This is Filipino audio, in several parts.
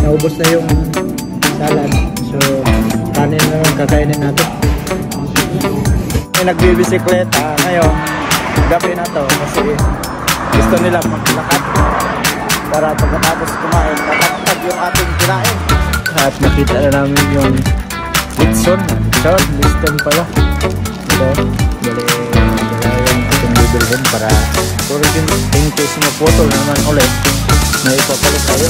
naubos na yung salad. So, kanin na lang kakainin natin. May nagbibisikleta ngayon, gabi na to kasi gusto nila maglakad para pagkatapos kumain, nakatag yung ating kinain. At nakita na namin yung Litson pala. Ito, bali yung ating bibilhin para tourism in case na photo naman ulit na ipapalit tayo.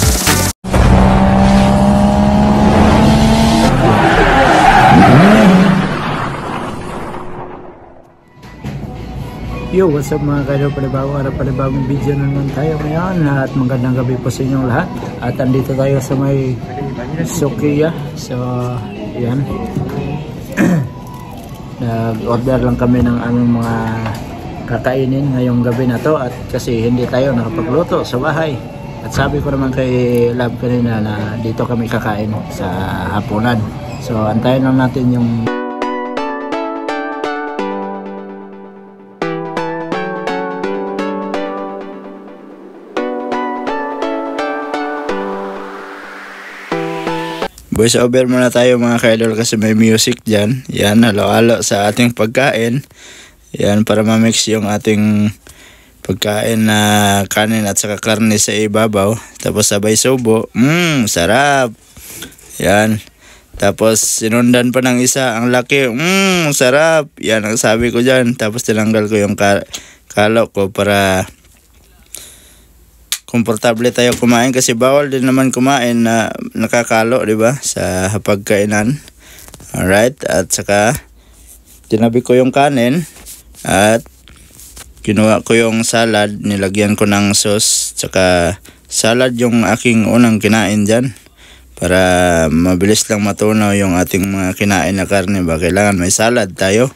Yo, what's up mga kaidol, panibagong video na naman tayo ngayon at magandang gabi po sa inyong lahat. At andito tayo sa may Sukiya. So, yan. Nag-order lang kami ng aming mga kakainin ngayong gabi na to at kasi hindi tayo nakapagluto sa bahay. At sabi ko naman kay Love kanina na dito kami kakain sa hapunan. So, antayin lang natin yung voice over muna tayo mga kaidol kasi may music dyan. Yan, halo-halo sa ating pagkain. Yan, para ma-mix yung ating pagkain na kanin at saka karne sa ibabaw. Tapos sabay subo. Sarap. Yan. Tapos sinundan pa ng isa, ang laki. Sarap. Yan ang sabi ko dyan. Tapos tinanggal ko yung kalo ko para komportable tayo kumain kasi bawal din naman kumain na nakakalo, di ba? Sa pagkainan. Alright, at saka tinabi ko yung kanin at kinuha ko yung salad, nilagyan ko ng sauce, saka salad yung aking unang kinain dyan para mabilis lang matunaw yung ating mga kinain na karne ba. Kailangan may salad tayo.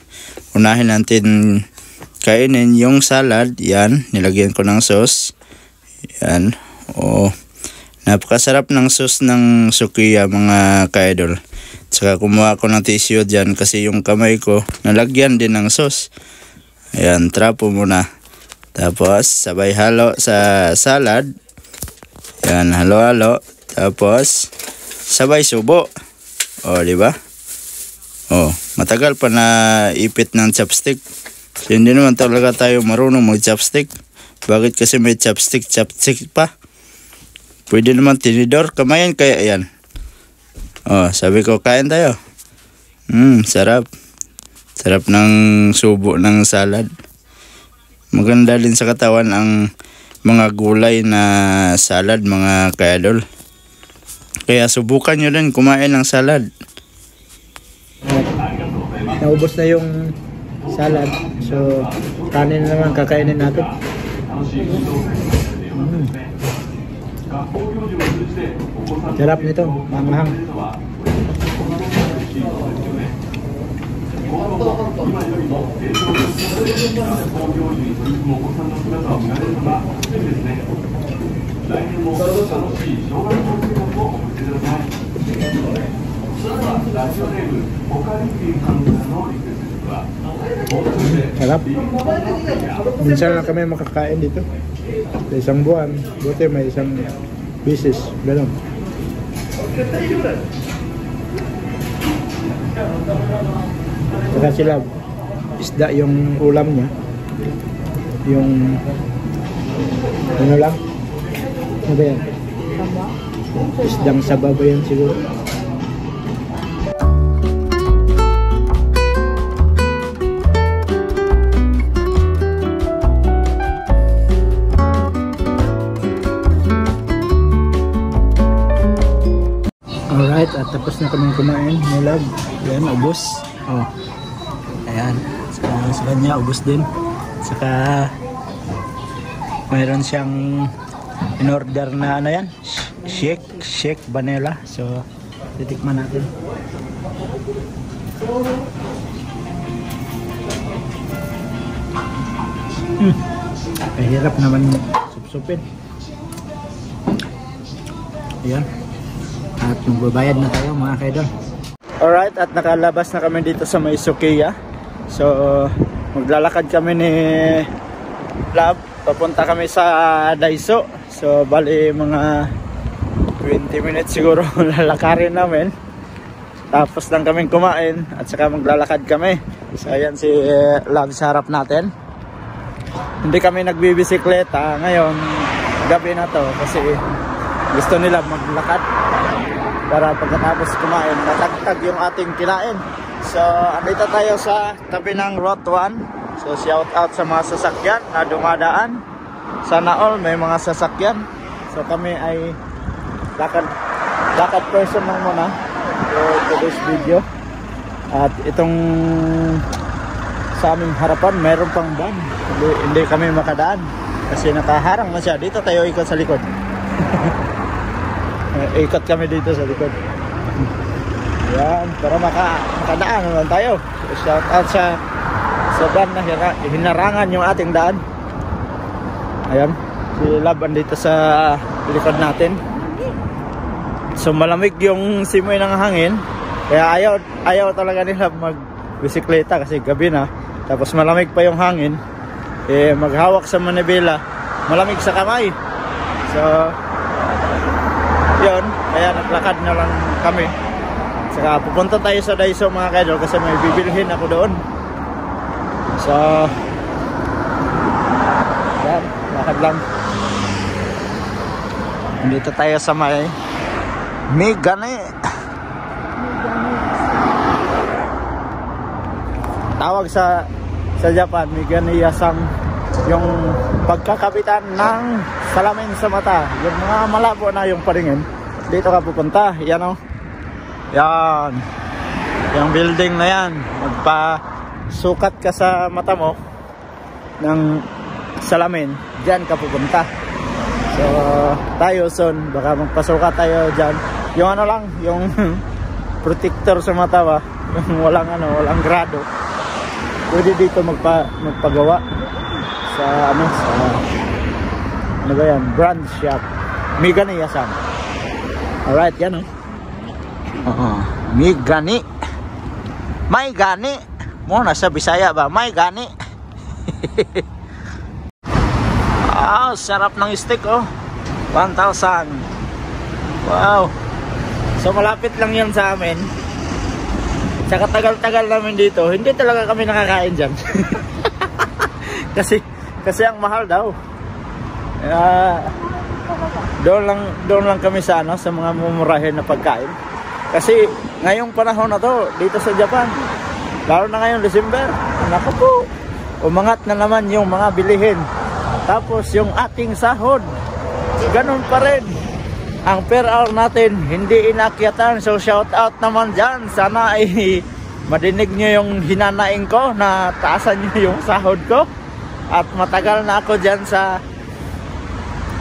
Unahin natin kainin yung salad. Yan, nilagyan ko ng sauce. Yan. Napakasarap ng sauce ng Sukiya mga kaidol. Saka kumuha ko ng tissue dyan kasi yung kamay ko nalagyan din ng sauce. Ayan, trapo muna. Tapos sabay halo sa salad. Yan, halo-halo. Tapos sabay subo. Diba? Matagal pa na ipit ng chopstick. So, hindi naman talaga tayo marunong mag-chopstick. Bakit kasi may chopstick pa? Pwede naman tinidor, kamayan kaya yan. Sabi ko kain tayo. Sarap. Sarap ng subo ng salad. Maganda din sa katawan ang mga gulay na salad mga kaidol. Kaya subukan nyo din kumain ng salad. Naubos na yung salad. So, kanin naman kakainin natin. Sarap nito, manghang. Sarap. Minsan lang kami makakain dito sa isang buwan. Buti may isang bisis. Ganun. Saka sila isda yung ulam niya. Yung ano lang? Ano ba yan? Isdang saba ba yan siguro? Alright, at tapos na kami kumain, my love. Ayan, ubos. Ayan, sa kanya, ubos din. Saka mayroon siyang in-order na ano yan, shake vanilla. So, titikman natin. Hirap naman supsupin. Ayan. At magbabayad na tayo mga kaidol. Alright, at nakalabas na kami dito sa may Sukiya. So, maglalakad kami ni Love. Papunta kami sa Daiso. So, bali mga 20 minutes siguro lalakarin namin. Tapos lang kaming kumain at saka maglalakad kami. So ayan si Love sa harap natin. Hindi kami nagbibisikleta ngayon gabi na to kasi gusto nila maglakad para pagkatapos kumain matagtag yung ating kinain. So andito tayo sa tabi ng Route 1. So shout out sa mga sasakyan na dumadaan. Sana all may mga sasakyan. So kami ay lakad person lang muna for today's video. At itong sa aming harapan mayroon pang van. Hindi kami makadaan kasi nakaharang na siya. Dito tayo ikot sa likod. Ikot kami dito sa likod. Yan, para makadaan naman tayo. Shout out sa van na hinarangan yung ating daan. Ayan, si Laban dito sa likod natin. So malamig yung simoy ng hangin. Kaya ayaw talaga nila magbisikleta kasi gabi na. Tapos malamig pa yung hangin. Maghawak sa manibela, malamig sa kamay. So yun, kaya naglakad na lang kami. Saka pupunta tayo sa Daiso mga kaidol kasi may bibilhin ako doon. So yan, lakad lang. Dito tayo sa may Migani. Tawag sa Japan, Migani Yasang, yung pagkakapitan ng salamin sa mata. Yung mga malabo na yung paningin, dito ka pupunta. Yan o. Yan. Yung building na yan. Magpasukat ka sa mata mo ng salamin, dyan ka pupunta. So tayo soon, baka magpasukat tayo dyan. Yung ano lang, yung protector sa mata ba, yung walang grado. Pwede dito magpagawa sa ano ba yan, brand shop Migani Yasang. Alright, yan Migani, may gani mo nasa Bisaya ba, may gani. Sarap ng steak 1,000. Wow. So malapit lang yan sa amin. Sa katagal-tagal namin dito, hindi talaga kami nakakain dyan. kasi ang mahal daw. Doon lang kami sa sa mga mumurahin na pagkain. Kasi ngayong panahon na to dito sa Japan, lalo na ngayong December, naku po, umangat na naman yung mga bilihin. Tapos yung ating sahod, ganun pa rin. Ang per hour natin hindi inakyatan. So shout out naman dyan. Sana ay madinig nyo yung hinanaing ko na taasan nyo yung sahod ko. At matagal na ako dyan sa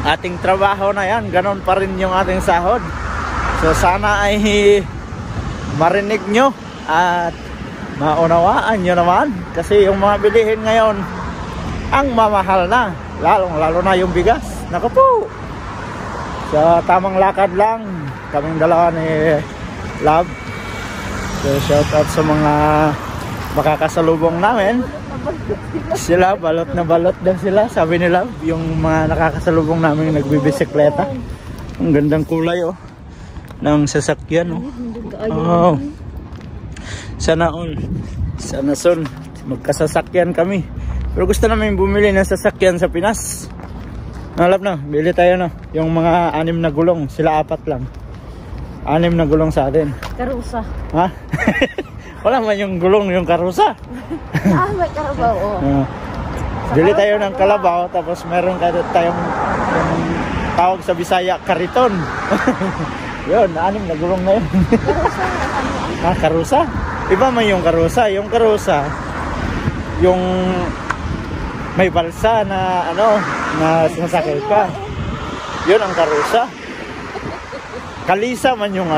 ating trabaho na yan, ganun pa rin yung ating sahod. So sana ay marinig nyo at maunawaan nyo naman. Kasi yung mga bilihin ngayon ang mamahal na, lalo na yung bigas. Naku po. So tamang lakad lang kaming dalawa ni Love. So shout out sa mga makakasalubong namin. Sila balot na balot daw sila, sabi ni Love, yung mga nakakasalubong namin nagbibisikleta. Ang gandang kulay ng sasakyan Sana all, sana soon magkasasakyan kami. Pero gusto namin bumili ng sasakyan sa Pinas. Nalap na, bili tayo yung mga 6 na gulong, sila 4 lang. 6 na gulong sa atin. Karusa. Ha? Wala man yung gulong, yung karusa. May kalabaw. Bili tayo ng kalabaw, tapos meron tayong tawag sa Bisaya, kariton. Yun, 6 na gulong na yun. Karusa. Karusa? Iba man yung karusa. Yung karusa, yung may balsa na na sinasakay ka. Yun ang karusa. Kalisa man yung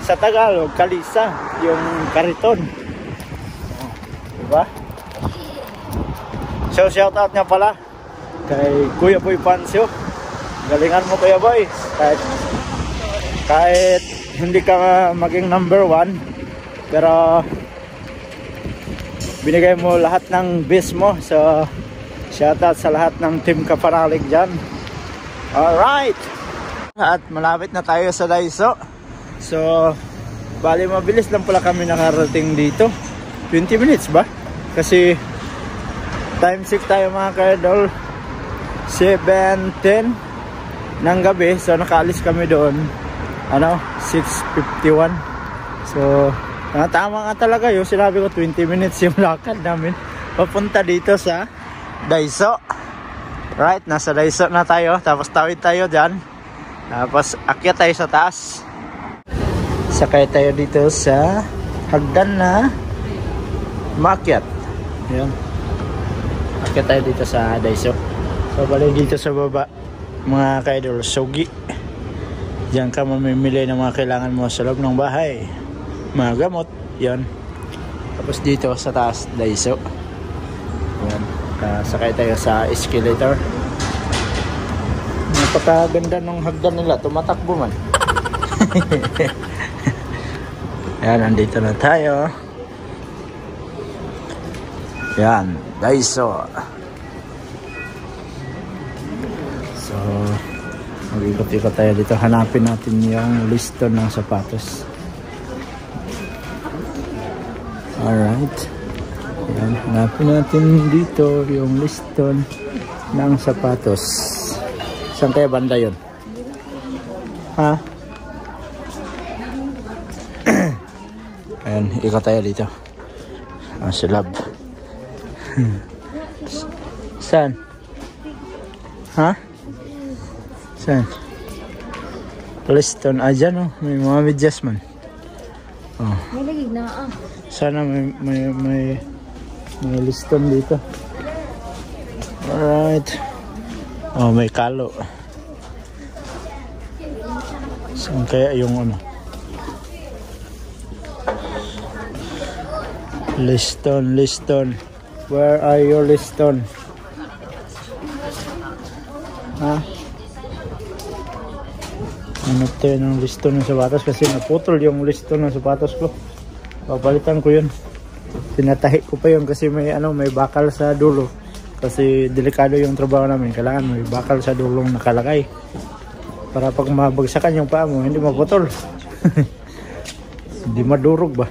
sa Tagalog, kalisa yung kariton. Diba? So shout out nga pala kay Kuya Boy Pansyo. Galingan mo Kuya Boy. Kahit hindi ka maging number 1, pero binigay mo lahat ng best mo. So shoutout sa lahat ng team Kapanalig dyan. Alright, At malapit na tayo sa Daiso. So, bali mabilis lang pala kami nakarating dito. 20 minutes ba? Kasi time check tayo mga ka-idol. 7:10 ng gabi. So, nakaalis kami doon. 6:51. So, tama nga talaga yun. Sinabi ko 20 minutes yung lakad namin. Papunta dito sa Daiso. Right, nasa Daiso na tayo. Tapos tawid tayo dyan. Tapos akyat tayo sa taas. Sakay tayo dito sa hagdan na maakyat. Ayan. Akyat tayo dito sa Daiso. So balik dito sa baba, mga ka-idol, Sogi. Diyan ka mamimili ng mga kailangan mo sa loob ng bahay. Mga gamot, yan. Tapos dito sa taas, Daiso. Ayan. Sakay tayo sa escalator. Napakaganda ng hagdan nila, tumatakbo man. Yan, nandito na tayo. Yan, Daiso. So, mag-ikot-ikot tayo dito. Hanapin natin yung liston ng sapatos. Alright. Yan, hanapin natin dito yung liston ng sapatos. Saan kaya banda yun? Ha? Ayan, ikot tayo dito. Sa lab. Saan? Ha? Saan? Liston. Dyan may mga medyas man. May lagig na Sana may liston dito. Alright. May kalo. Saan kaya yung Liston. Where are your liston? Ha? Hanap tayo ng liston ng sapatos kasi naputol yung liston ng sapatos ko. Papalitan ko yun. Tinatahi ko pa yun kasi may bakal sa dulo. Kasi delikado yung trabaho namin. Kailangan may bakal sa dulong nakalagay. Para pag mabagsakan yung paa mo, hindi maputol. Hindi madurog ba?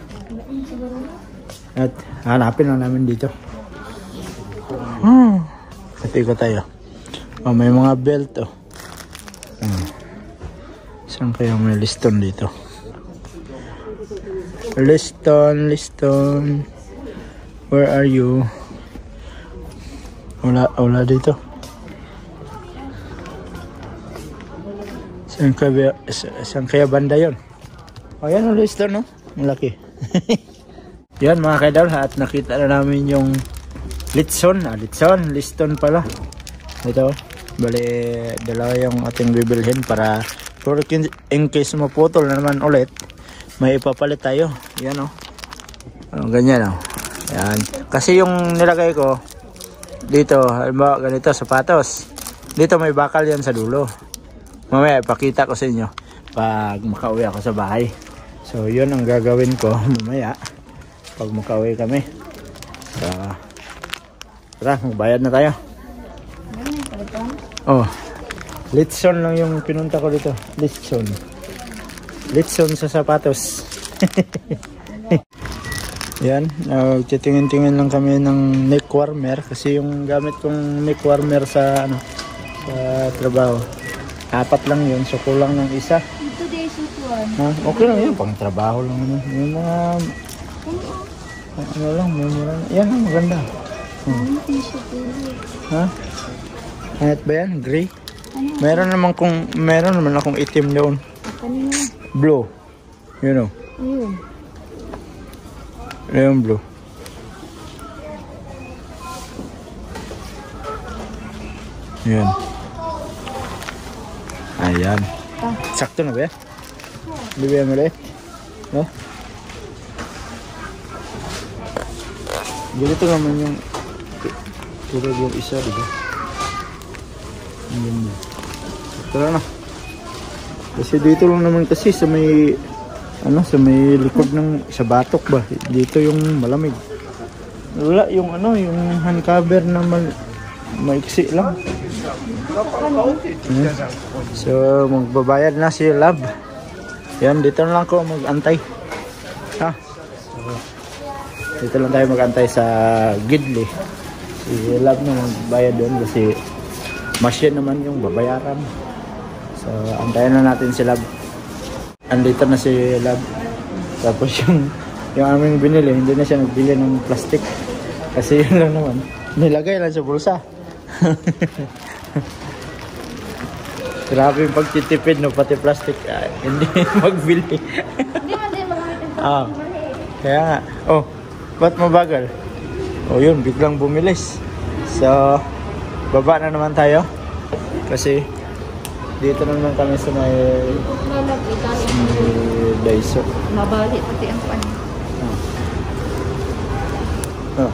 At hanapin lang namin dito. Ikot tayo. May mga belt Saan kaya may liston dito? Liston. Where are you? Wala dito. Saan kaya banda yun? Ayan ang liston, no? Malaki. Yan mga kaidol, at nakita na namin yung liston pala. Ito, bali dalawa yung ating bibilhin para in case maputol na naman ulit, may ipapalit tayo. Yan ganyan Yan. Kasi yung nilagay ko dito, halimbawa ganito, sapatos. Dito may bakal yan sa dulo. Mamaya ipakita ko sa inyo pag makauwi ako sa bahay. So yun ang gagawin ko mamaya pag makauwi kami. So, tara, magbayad na tayo. Litson lang yung pinunta ko dito. Litson sa sapatos. Yan, titingin-tingin lang kami ng neck warmer kasi yung gamit kong neck warmer sa trabaho. 4 lang yun, so kulang ng isa. Today's one. Okay lang yun, pang trabaho lang naman. Yung mga yan ang maganda. Kahit ba yan? Gray? Meron naman akong itim doon. Blue. You know. Ayun blue. Yan. Ayan. Sakto na ba yan? Bibigyan mo ulit? No? Ganito naman yung tulad yung isa, diba? Ayan mo. Sakto na. Kasi dito lang naman kasi sa may sa may likod sa batok ba? Dito yung malamig. Wala yung yung hand cover na maiksi lang. So, magbabayad na si Love. Yan, dito na lang ko mag-antay. Ha? Dito lang tayo mag-antay sa Gidli. Si Love na magbayad doon kasi machine naman yung babayaran. So, antayin na natin si Love. Andito na si Love. Tapos yung aming binili, hindi na siya nagbili ng plastic. Kasi yun lang naman. Nilagay lang sa bulsa. Grabe yung pagtitipid, no? Pati plastic. Hindi magbili. Hindi man din mga Kaya nga. Oh, ba't mabagal? Oh, yun. Biglang bumilis. So, baba na naman tayo. Kasi, dito na naman kami sa may Daiso. mabali pati ang pan. Oh.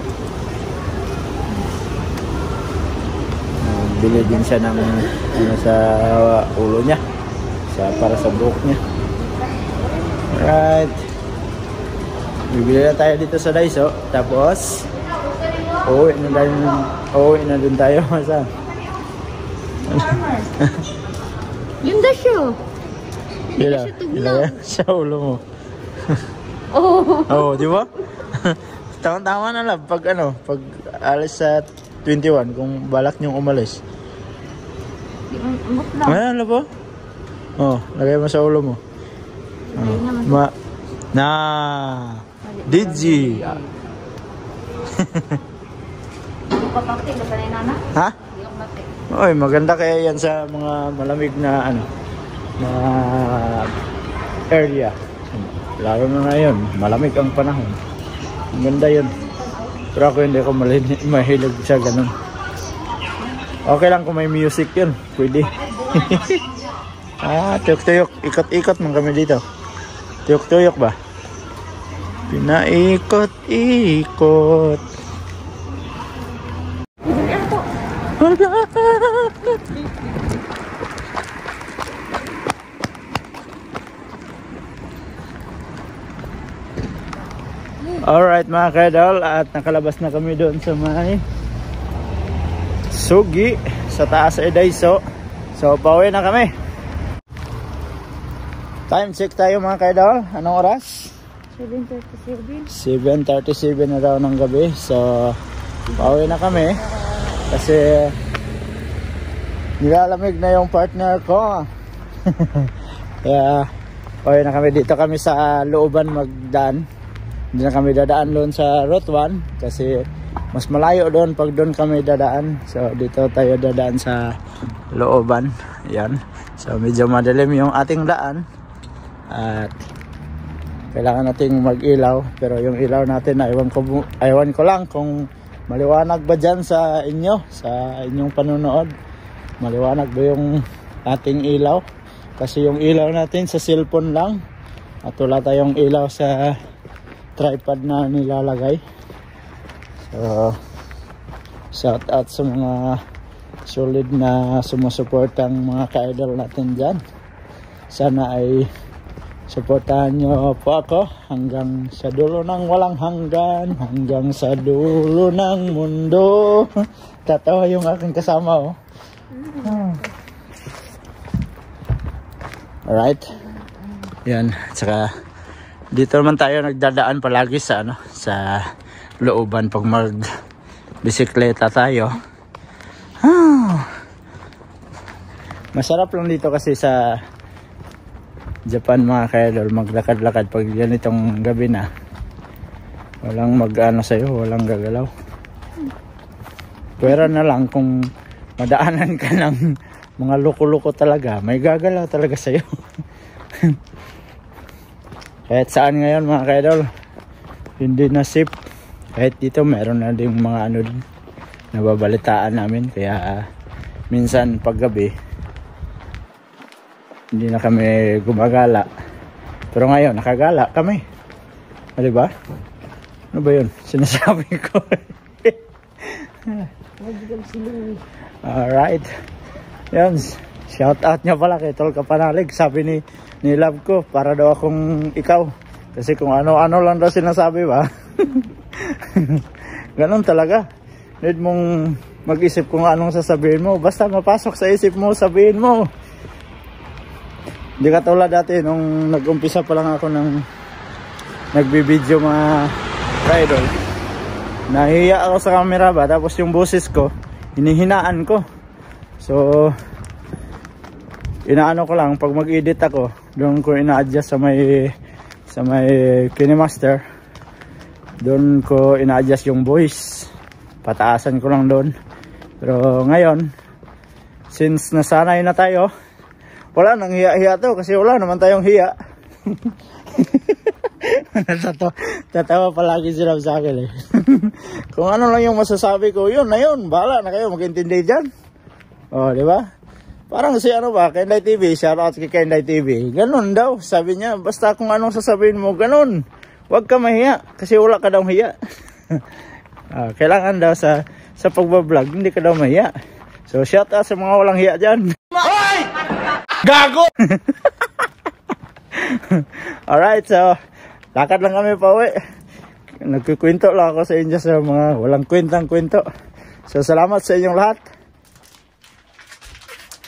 Bili din siya ng ano sa ulo niya. Para sa buhok niya. Alright. Bibili na tayo dito sa Daiso. Tapos, uuwi na dun tayo. Sa Yun daw siya. Ilagay sa ulo mo. Oo. Oo, di ba? Tama na lang pag alis sa 21 kung balak niyong umalis. Umot lang. Ayan, po. Oh, lagay mo sa ulo mo. Digi. Hindi pa pati, basta na nana. Ha? Hindi ako pati. Oy, maganda kaya yan sa mga malamig na na area. Lalo na ngayon, malamig ang panahon. Ang ganda yun. Pero ako hindi ko mahilig sa ganun. Okay lang kung may music yun. Pwede. Tuyok-tuyok. Ikot-ikot man kami dito. Tuyok-tuyok ba? Pinaikot-ikot. Alright mga kadol, at nakalabas na kami doon sa may Sugi sa taas ay Daiso. So pauwi na kami. Time check tayo mga kadol. Anong oras? 7:37. 7:37 na daw ng gabi. So pauwi na kami kasi nilalamig na yung partner ko. Kaya pauwi na kami. Dito kami sa looban magdaan. Hindi na kami dadaan doon sa Route 1 kasi mas malayo doon pag doon kami dadaan. So dito tayo dadaan sa looban. Yan. So medyo madilim yung ating daan at kailangan nating mag-ilaw, pero yung ilaw natin aywan ko lang kung maliwanag ba dyan sa inyo, sa inyong panonood. Maliwanag ba yung ating ilaw? Kasi yung ilaw natin sa cellphone lang at wala tayong ilaw sa tripod na nilalagay. So shout out sa mga solid na sumusuportang mga ka-idol natin dyan. Sana ay suportahan nyo po ako hanggang sa dulo ng walang hanggan, hanggang sa dulo ng mundo. Tatawa yung aking kasama, oh. Alright. Yan, tsaka dito naman tayo nagdadaan palagi sa sa looban pag mag-bisikleta tayo. Masarap lang dito kasi sa Japan mga ka-idol, maglakad-lakad pag ganitong gabi na. Walang mag-ano sa'yo, walang gagalaw. Pwera na lang kung madaanan ka ng mga loko-loko talaga, may gagalaw talaga sa'yo. Kahit saan ngayon mga ka-idol, hindi na safe. Kahit dito meron na din mga din, nababalitaan namin. Kaya minsan paggabi, hindi na kami gumagala. Pero ngayon, nakagala kami. Diba? Ano ba yun? Sinasabi ko. Alright. Yan. Shout out niya pala kay Tol Kapanalig. Sabi ni Love ko, para daw akong ikaw. Kasi kung ano-ano lang daw sinasabi ba. Ganon talaga. need mong mag-isip kung anong sasabihin mo. Basta mapasok sa isip mo, sabihin mo. Hindi katulad dati nung nag-umpisa pa lang ako ng nagbibideo mga idol. Nahiya ako sa camera ba, tapos yung boses ko hinihinaan ko. So inaano ko lang pag mag-edit ako, doon ko ina-adjust sa may KineMaster. Doon ko ina-adjust yung voice. Pataasan ko lang doon. Pero ngayon, since nasanay na tayo, wala nang hiya-hiya to kasi wala naman tayong hiya. Tatawa palagi sila sa akin eh. Kung ano lang yung masasabi ko, yun na yun. Bahala na kayo mag-intindi dyan. O, di ba? Parang si ano ba, Kenday TV, shoutout kay Kenday TV. Ganun daw, sabi niya, basta kung anong sasabihin mo, ganun. Huwag ka mahiya, kasi wala ka daw hiya. Kailangan daw sa pagbablog, hindi ka daw mahiya. So, shoutout sa mga walang hiya dyan. Hoy! Gago! Alright, so, lakad lang kami pa uwi. Nagkukwento lang ako sa inyo sa mga walang kwentang kwento. So, salamat sa inyong lahat.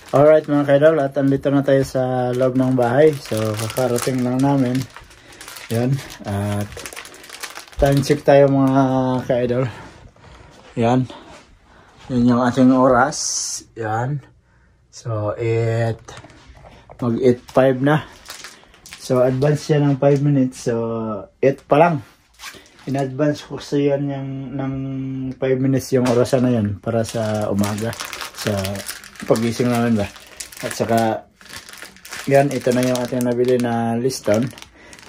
Alright mga kaidol, at andito na tayo sa loob ng bahay. So kakarating lang namin. Yan. At time check tayo mga kaidol. Yan. Yan yung ating oras. Yan. So mag 8:05 na. So advance yan ng 5 minutes. So 8 pa lang. In advance ko sa yan yung, ng 5 minutes yung orasan na yan para sa umaga. Sa pagising namin ba. At saka yan, ito na yung ating nabili na liston.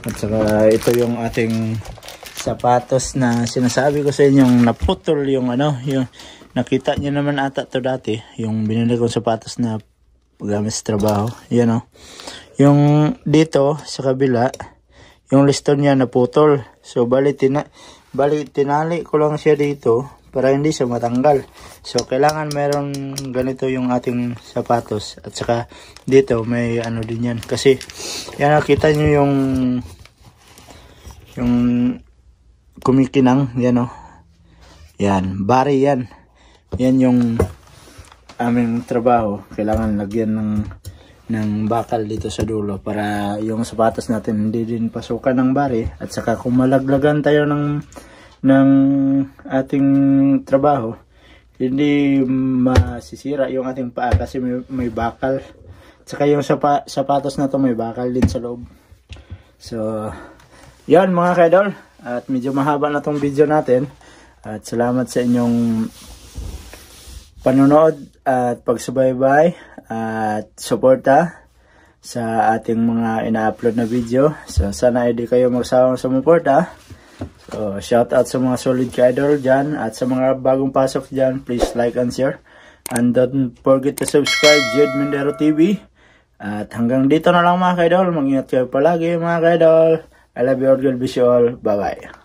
At saka ito yung ating sapatos na sinasabi ko sa inyong naputol yung ano, yung nakita nyo naman ata to dati, yung binili kong sapatos na gamit sa trabaho. Yan o. Yung dito sa kabila, yung liston niya naputol. So bali tinali ko lang siya dito para hindi siya matanggal. So kailangan meron ganito yung ating sapatos. At saka dito may ano din yan. Kasi yan, nakita nyo yung kumikinang. Yan o. Yan. Bari yan. Yan yung aming trabaho. Kailangan lagyan ng bakal dito sa dulo para yung sapatos natin hindi din pasukan ng bari. At saka kung malaglagan tayo ng ating trabaho, hindi masisira yung ating paa kasi may bakal. Tsaka yung sapatos na to may bakal din sa loob. So yan mga kaidol, at medyo mahaba na tong video natin. At salamat sa inyong panonood at pagsubaybay at suporta sa ating mga ina-upload na video. So sana hindi kayo magsawang sumuporta. So, shout out sa mga solid ka-idol dyan. At sa mga bagong pasok dyan, please like and share. And don't forget to subscribe, Jed Mindero TV. At hanggang dito na lang mga ka-idol. Mag-ingat kayo palagi mga ka-idol. I love you all. God bless you all. Bye-bye.